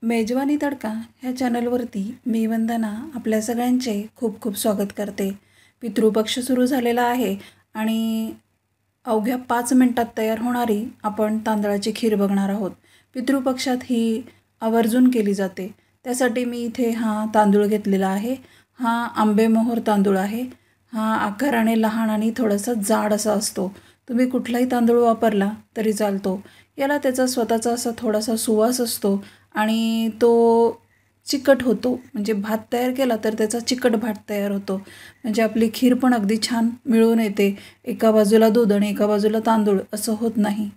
मेजवानी तडका ह्या चॅनलवरती मी वंदना आपल्या सगळ्यांचे खूप खूप स्वागत करते। पितृपक्ष सुरू झालेला आहे आणि अवघ्या 5 मिनिटात तयार होणारी आपण तांदळाची खीर बघणार आहोत। पितृपक्षात ही आवर्जून केली जाते। त्यासाठी मी इथे हा तांदूळ घेतलेला आहे। हा आंबेमोहोर तांदूळ आहे। हा आकाराने लहान आणि थोडासा जाड असा असतो। तुम्ही कुठलाही तांदूळ वापरला तरी चालतो। याला त्याचा स्वतःचा असा थोडासा सुवास असतो आणि तो चिकट होतो। म्हणजे भात तयार केला तर त्याचा चिकट भात तयार होतो। म्हणजे आपली खीर पण अगदी छान मिळून येते। एका बाजूला दूध आणि एका बाजूला तांदूळ असं होत नाही।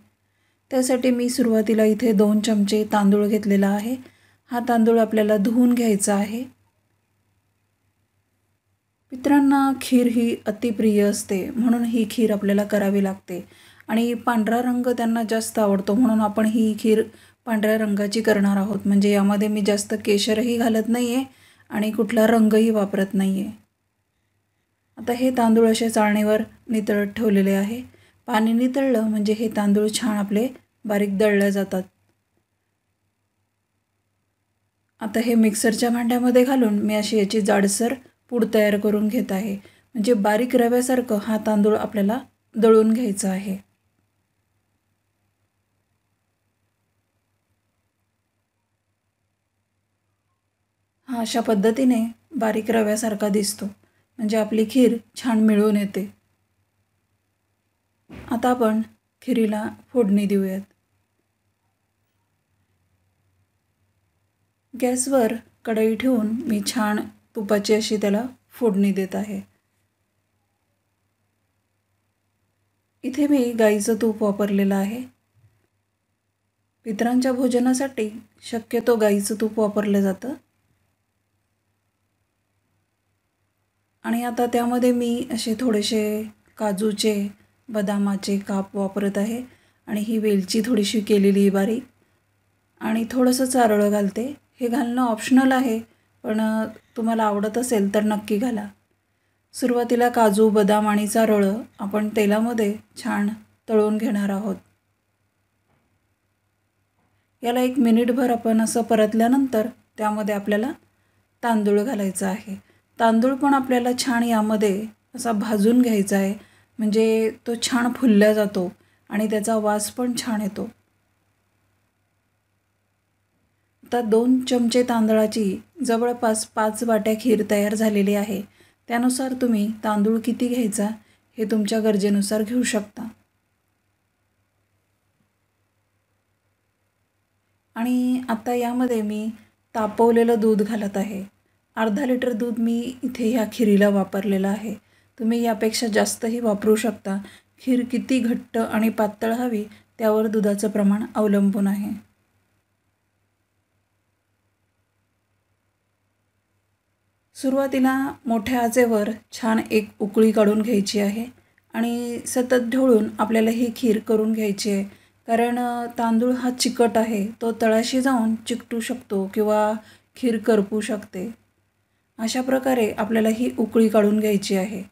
त्यासाठी मी सुरुवातीला इथे 2 चमचे तांदूळ घेतलेला आहे। हा तांदूळ आपल्याला धुवून घ्यायचा आहे। पितरांना खीर ही अतिप्रिय असते म्हणून ही खीर आपल्याला करावी लागते आणि पांढरा रंग त्यांना जास्त आवडतो म्हणून आपण ही खीर पांढऱ्या रंगाची करणार आहोत। म्हणजे यामध्ये मी जास्त केशरही घालत नाही आहे आणि कुठला रंगही वापरत नाही आहे। आता हे तांदूळ असे चाळणीवर नितळत ठेवलेले आहे। पाणी नितळलं म्हणजे हे तांदूळ छान आपले बारीक दळले जातात। आता हे मिक्सरच्या भांड्यामध्ये घालून मी अशी याची जाडसर पूड तयार करून घेत आहे। म्हणजे बारीक रव्यासारखं हा तांदूळ आपल्याला दळून घ्यायचा आहे। हा अशा पद्धतीने बारीक रव्यासारखा दिसतो म्हणजे आपली खीर छान मिळून येते। आता आपण खिरीला फोडणी देऊयात। गॅसवर कढई ठेवून मी छान तुपाची अशी त्याला फोडणी देत आहे। इथे मी गाईचं तूप वापरलेलं आहे। पितरांच्या भोजनासाठी शक्यतो गाईचं तूप वापरलं जातं। आणि आता त्यामध्ये मी असे थोडेसे काजूचे बदामाचे काप वापरत आहे आणि ही वेलची थोडीशी केलेली बारीक आणि थोडंसं चारोळं घालते। हे घालणं ऑप्शनल आहे पण तुम्हाला आवडत असेल तर नक्की घाला। सुरुवातीला काजू बदाम आणि चारोळं आपण तेलामध्ये छान तळून घेणार आहोत। याला 1 मिनिटभर आपण असं परतल्यानंतर त्यामध्ये आपल्याला तांदूळ घालायचा आहे। तांदूळ पण आपल्याला छान यामध्ये असा भाजून घ्यायचा आहे म्हणजे तो छान फुलला जातो आणि त्याचा वास पण छान येतो। आता 2 चमचे तांदळाची जवळपास 5 वाट्या खीर तयार झालेली आहे। त्यानुसार तुम्ही तांदूळ किती घ्यायचा हे तुमच्या गरजेनुसार घेऊ शकता। आणि आता यामध्ये मी तापवलेलं दूध घालत आहे। अर्धा लिटर दूध मी इथे ह्या खिरीला वापरलेलं आहे। तुम्ही यापेक्षा जास्तही वापरू शकता। खीर किती घट्ट आणि पातळ हवी त्यावर दुधाचं प्रमाण अवलंबून आहे। सुरुवातीला मोठ्या आचेवर छान एक उकळी काढून घ्यायची आहे आणि सतत ढवळून आपल्याला ही खीर करून घ्यायची आहे। कारण तांदूळ हा चिकट आहे, तो तळाशी जाऊन चिकटू शकतो किंवा खीर करपू शकते। अशा प्रकारे आपल्याला ही उकळी काढून घ्यायची आहे।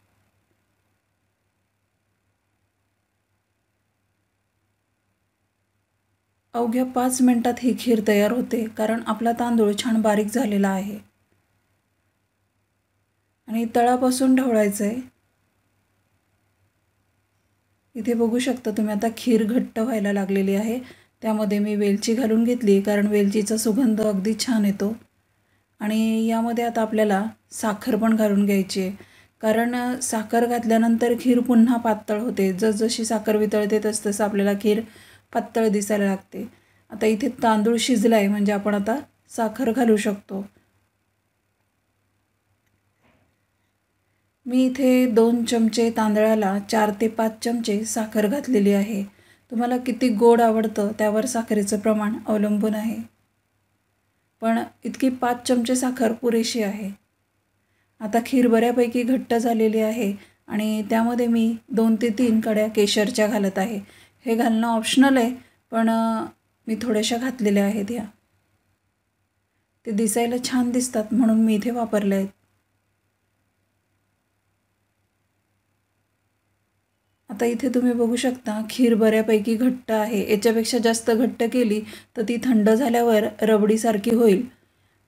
अवघ्या 5 मिनिटात ही खीर तयार होते कारण आपला तांदूळ छान बारीक झालेला आहे आणि तळापासून ढवळायचं आहे। इथे बघू शकता तुम्ही आता खीर घट्ट व्हायला लागलेली आहे। त्यामध्ये मी वेलची घालून घेतली कारण वेलचीचा सुगंध अगदी छान येतो आणि यामध्ये आता आपल्याला साखर पण घालून घ्यायची आहे। कारण साखर घातल्यानंतर खीर पुन्हा पातळ होते। जसजशी साखर वितळते तसतसं आपल्याला खीर पातळ दिसायला लागते। आता इथे तांदूळ शिजला आहे म्हणजे आपण आता साखर घालू शकतो। मी इथे 2 चमचे तांदळाला 4 ते 5 चमचे साखर घातलेली आहे। तुम्हाला किती गोड आवडतं त्यावर साखरेचं प्रमाण अवलंबून आहे। पण इतकी 5 चमचे साखर पुरेशी आहे। आता खीर बऱ्यापैकी घट्ट झालेली आहे आणि त्यामध्ये मी 2 ते 3 कड्या केशरच्या घालत आहे। हे घालणं ऑप्शनल आहे पण मी थोड्याशा घातलेल्या आहेत ह्या। ते दिसायला छान दिसतात म्हणून मी इथे वापरले आहेत। आता इथे तुम्ही बघू शकता खीर बऱ्यापैकी घट्ट आहे. याच्यापेक्षा जास्त घट्ट केली तर ती थंड झाल्यावर रबडीसारखी होईल.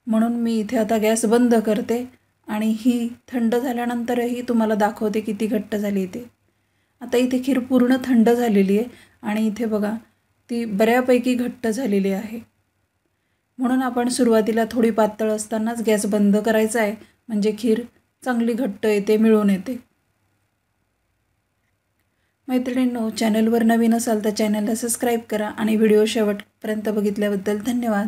म्हणून मी इथे आता गॅस बंद करते आणि ही थंड झाल्यानंतरही तुम्हाला दाखवते किती घट्ट झाली ते. आता इथे खीर पूर्ण थंड झालेली आहे आणि इथे बघा ती बऱ्यापैकी घट्ट झालेली आहे. म्हणून आपण सुरुवातीला थोडी पातळ असतानाच गॅस बंद करायचा आहे, म्हणजे खीर चांगली घट्ट येते, मिळून येते. मैत्रिणींनो, चॅनलवर नवीन असाल तर चॅनलला सबस्क्राईब करा आणि व्हिडिओ शेवटपर्यंत बघितल्याबद्दल धन्यवाद.